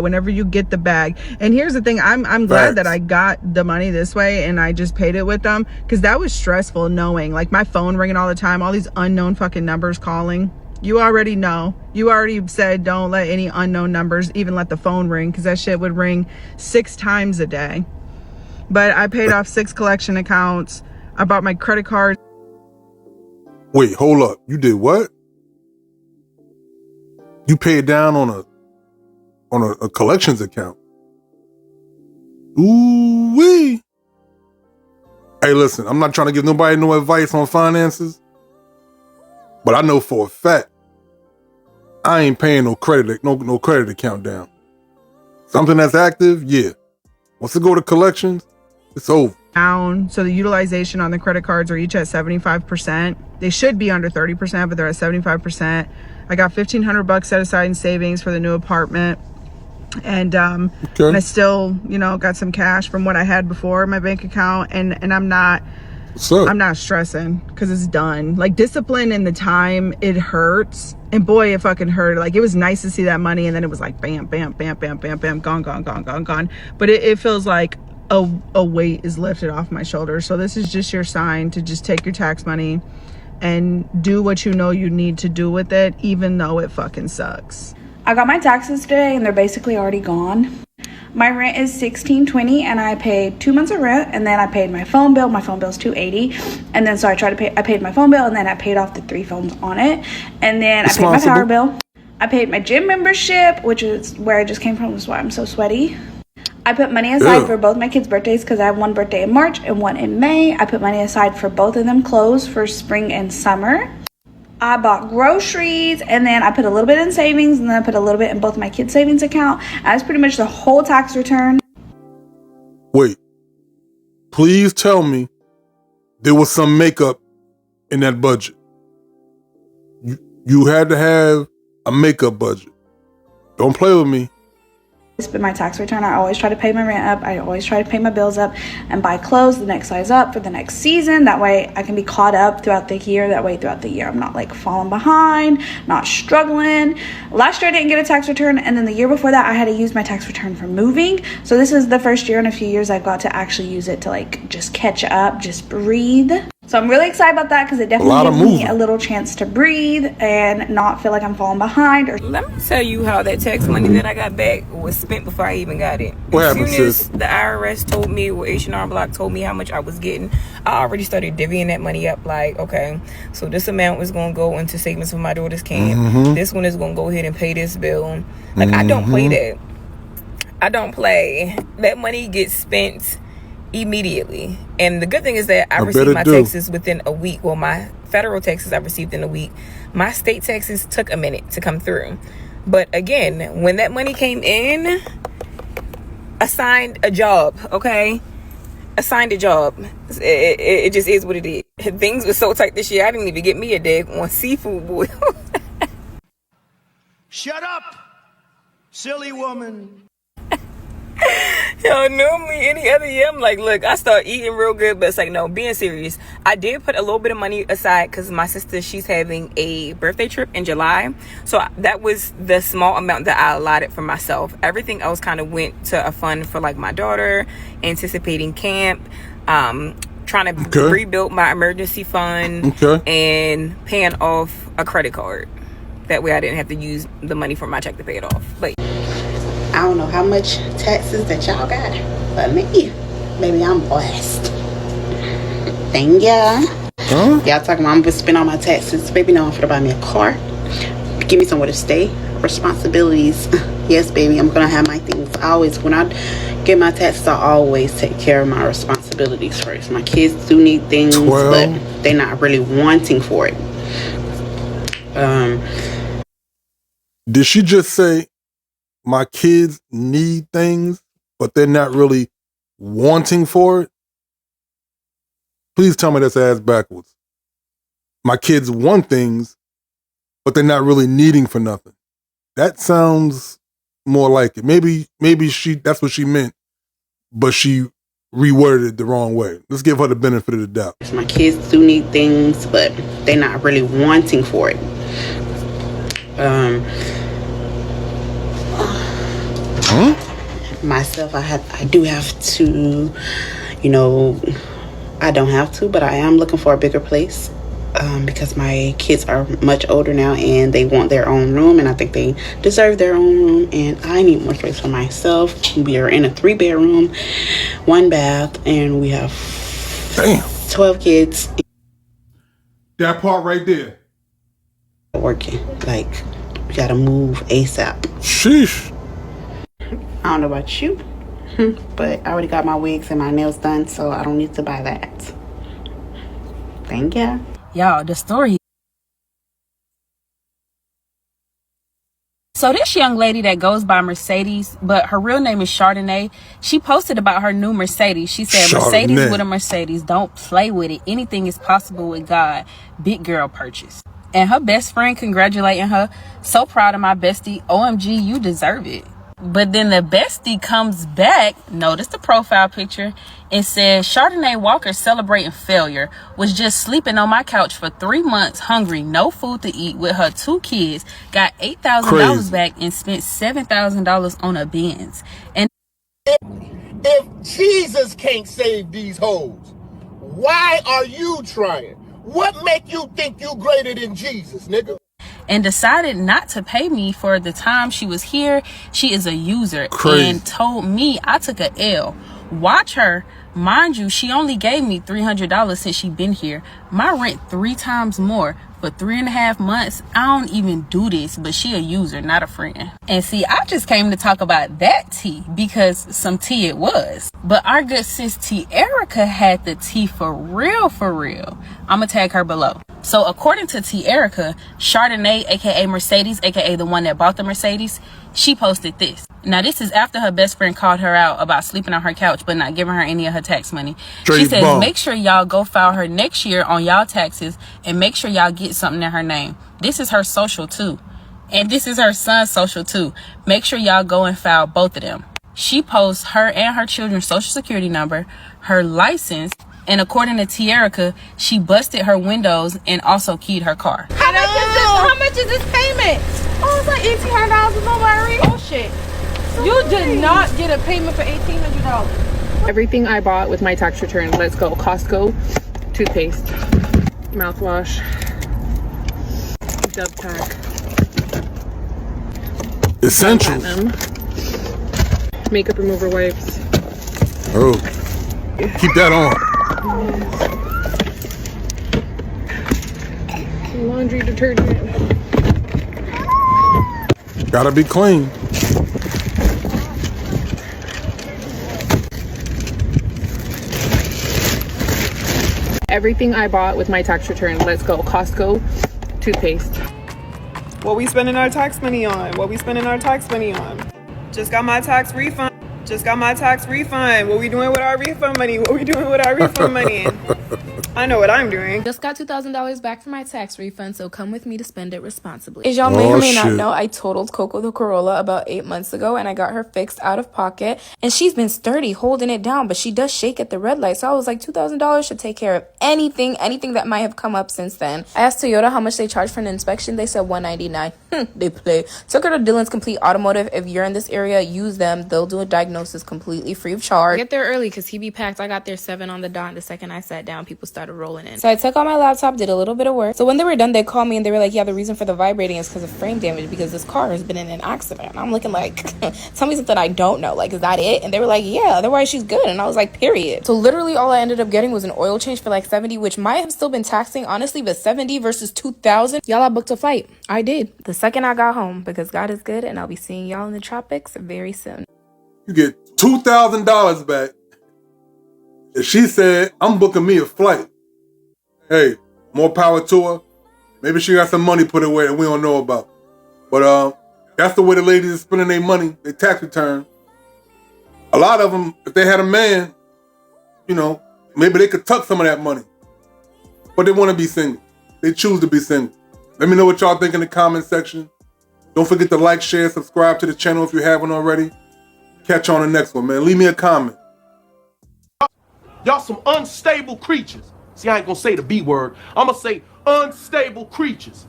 whenever you get the bag. And here's the thing, I'm glad that I got the money this way and I just paid it with them, because that was stressful, knowing like my phone ringing all the time, all these unknown fucking numbers calling. You already know, you already said don't let any unknown numbers even let the phone ring, because that shit would ring 6 times a day. But I paid off 6 collection accounts. I bought my credit card. Wait, hold up, you did what? You paid down on a collections account? Ooh wee. Hey, listen, I'm not trying to give nobody no advice on finances, but I know for a fact I ain't paying no credit account down. Something that's active, yeah. Once it go to collections, it's over. Down, so the utilization on the credit cards are each at 75%. They should be under 30%, but they're at 75%. I got $1,500 set aside in savings for the new apartment. And and I still, got some cash from what I had before in my bank account, and I'm not stressing because it's done. Like, discipline in the time, it hurts, and boy, it fucking hurt. Like, it was nice to see that money, and then it was like bam, bam, bam, bam, bam, bam, gone. But it feels like a weight is lifted off my shoulders. So this is just your sign to just take your tax money and do what you know you need to do with it, even though it fucking sucks. I got my taxes today and they're basically already gone. My rent is $1,620 and I paid 2 months of rent, and then I paid my phone bill. My phone bill is $280, and then so I paid my phone bill, and then I paid off the 3 phones on it, and then I paid my power bill. I paid my gym membership, which is where I just came from. That's why I'm so sweaty. I put money aside for both my kids' birthdays because I have one birthday in March and one in May. I put money aside for both of them clothes for spring and summer. I bought groceries, and then I put a little bit in savings, and then I put a little bit in both my kids' savings account. And that's pretty much the whole tax return. Wait, please tell me there was some makeup in that budget. You had to have a makeup budget. Don't play with me. Spend my tax return. I always try to pay my rent up. I always try to pay my bills up and buy clothes the next size up for the next season. That way I can be caught up throughout the year. That way throughout the year I'm not like falling behind, not struggling. Last year I didn't get a tax return, and then the year before that I had to use my tax return for moving. So this is the first year in a few years I've got to actually use it to like just catch up, just breathe. So I'm really excited about that because it definitely gives me a little chance to breathe and not feel like I'm falling behind. Let me tell you how that tax money that I got back was spent before I even got it. As soon as the IRS told me, or H&R Block told me how much I was getting, I already started divvying that money up. Like, okay, so this amount is going to go into savings for my daughter's camp. This one is going to go ahead and pay this bill. Like, I don't play that. I don't play. That money gets spent immediately. And the good thing is that I received my taxes within a week. Well, my federal taxes I received in a week. My state taxes took a minute to come through. But again, when that money came in, assigned a job, okay? Assigned a job. It just is what it is. Things were so tight this year, I didn't even get me a dag on seafood boil. Shut up, silly woman. Yo, normally any other year I'm like, look, I start eating real good, but it's like, no, being serious, I did put a little bit of money aside because my sister, she's having a birthday trip in July, so that was the small amount that I allotted for myself. Everything else kind of went to a fund for like my daughter, anticipating camp, trying to rebuild my emergency fund, and paying off a credit card. That way I didn't have to use the money from my check to pay it off. But I don't know how much taxes that y'all got, but me, baby, I'm blessed. Thank ya. Y'all talking about I'm gonna spend all my taxes. Baby, no, I'm gonna buy me a car. Give me somewhere to stay. Responsibilities. Yes, baby, I'm gonna have my things. When I get my taxes, I always take care of my responsibilities first. My kids do need things, but they're not really wanting for it. Did she just say my kids need things, but they're not really wanting for it? Please tell me that's ass backwards. My kids want things, but they're not really needing for nothing. That sounds more like it. Maybe that's what she meant, but she reworded it the wrong way. Let's give her the benefit of the doubt. My kids do need things, but they're not really wanting for it. Myself, I do have to, you know, I don't have to, but I am looking for a bigger place. Because my kids are much older now and they want their own room, and I think they deserve their own room, and I need more space for myself. We are in a 3-bedroom, 1 bath, and we have 12 kids. That part right there. Working. Like, we gotta move ASAP. Sheesh. I don't know about you, but I already got my wigs and my nails done, so I don't need to buy that. Thank you. Y'all, the story. So this young lady that goes by Mercedes, but her real name is Chardonnay, she posted about her new Mercedes. She said, Mercedes with a Mercedes, don't play with it. Anything is possible with God. Big girl purchase. And her best friend congratulating her. So proud of my bestie. OMG, you deserve it. But then the bestie comes back, notice the profile picture, and says, Chardonnay Walker celebrating failure, was just sleeping on my couch for 3 months, hungry, no food to eat, with her 2 kids, got $8,000 back and spent $7,000 on a Benz. And if Jesus can't save these hoes, why are you trying? What make you think you greater than Jesus, nigga? And decided not to pay me for the time she was here. She is a user. And told me I took a L. Watch her. Mind you, she only gave me $300 since she been here. My rent 3 times more for 3.5 months. I don't even do this, but she a user, not a friend. And see, I just came to talk about that tea because some tea it was. But our good sis T Erica had the tea for real, for real. I'ma tag her below. So according to T Erica, Chardonnay, aka Mercedes, aka the one that bought the Mercedes, she posted this. Now this is after her best friend called her out about sleeping on her couch but not giving her any of her tax money. She says, make sure y'all go file her next year on y'all taxes and make sure y'all get something in her name. This is her social too. And this is her son's social too. Make sure y'all go and file both of them. She posts her and her children's social security number, her license, and according to Tierica, she busted her windows and also keyed her car. How much is this payment? Oh, it's like $1,800 with no worry. Oh shit. You did not get a payment for $1,800. Everything I bought with my tax return. Let's go. Costco, toothpaste, mouthwash, Dove Pack, essentials, makeup remover wipes. Oh, keep that on. Laundry detergent. Gotta be clean. Everything I bought with my tax return. Let's go. Costco, toothpaste. What we spending our tax money on? What we spending our tax money on? Just got my tax refund. Just got my tax refund. What we doing with our refund money? What we doing with our refund money? I know what I'm doing. Just got $2,000 back from my tax refund, so come with me to spend it responsibly. As y'all may or may not know, I totaled Coco the Corolla about 8 months ago, and I got her fixed out of pocket. And she's been sturdy, holding it down, but she does shake at the red light. So I was like, $2,000 should take care of anything that might have come up since then. I asked Toyota how much they charged for an inspection. They said $199. They play. Took her to Dillon's Complete Automotive. If you're in this area, use them. They'll do a diagnosis completely free of charge. Get there early because he be packed. I got there 7 on the dot. The second I sat down, people started rolling in. So I took out my laptop, did a little bit of work. So when they were done, they called me and they were like, yeah, the reason for the vibrating is because of frame damage because this car has been in an accident. And I'm looking like, tell me something I don't know. Like, is that it? And they were like, yeah, otherwise she's good. And I was like, period. So literally all I ended up getting was an oil change for like $70, which might have still been taxing, honestly, but $70 versus $2,000. Y'all, I booked a flight. I did. The second I got home, because God is good, and I'll be seeing y'all in the tropics very soon. You get $2,000 back. And she said, I'm booking me a flight. Hey, more power to her. Maybe she got some money put away that we don't know about. But that's the way the ladies are spending their money, their tax return. A lot of them, if they had a man, you know, maybe they could tuck some of that money. But they want to be single. They choose to be single. Let me know what y'all think in the comment section. Don't forget to like, share, subscribe to the channel if you haven't already. Catch you on the next one, man. Leave me a comment. Y'all some unstable creatures. See, I ain't gonna say the B word. I'm gonna say unstable creatures.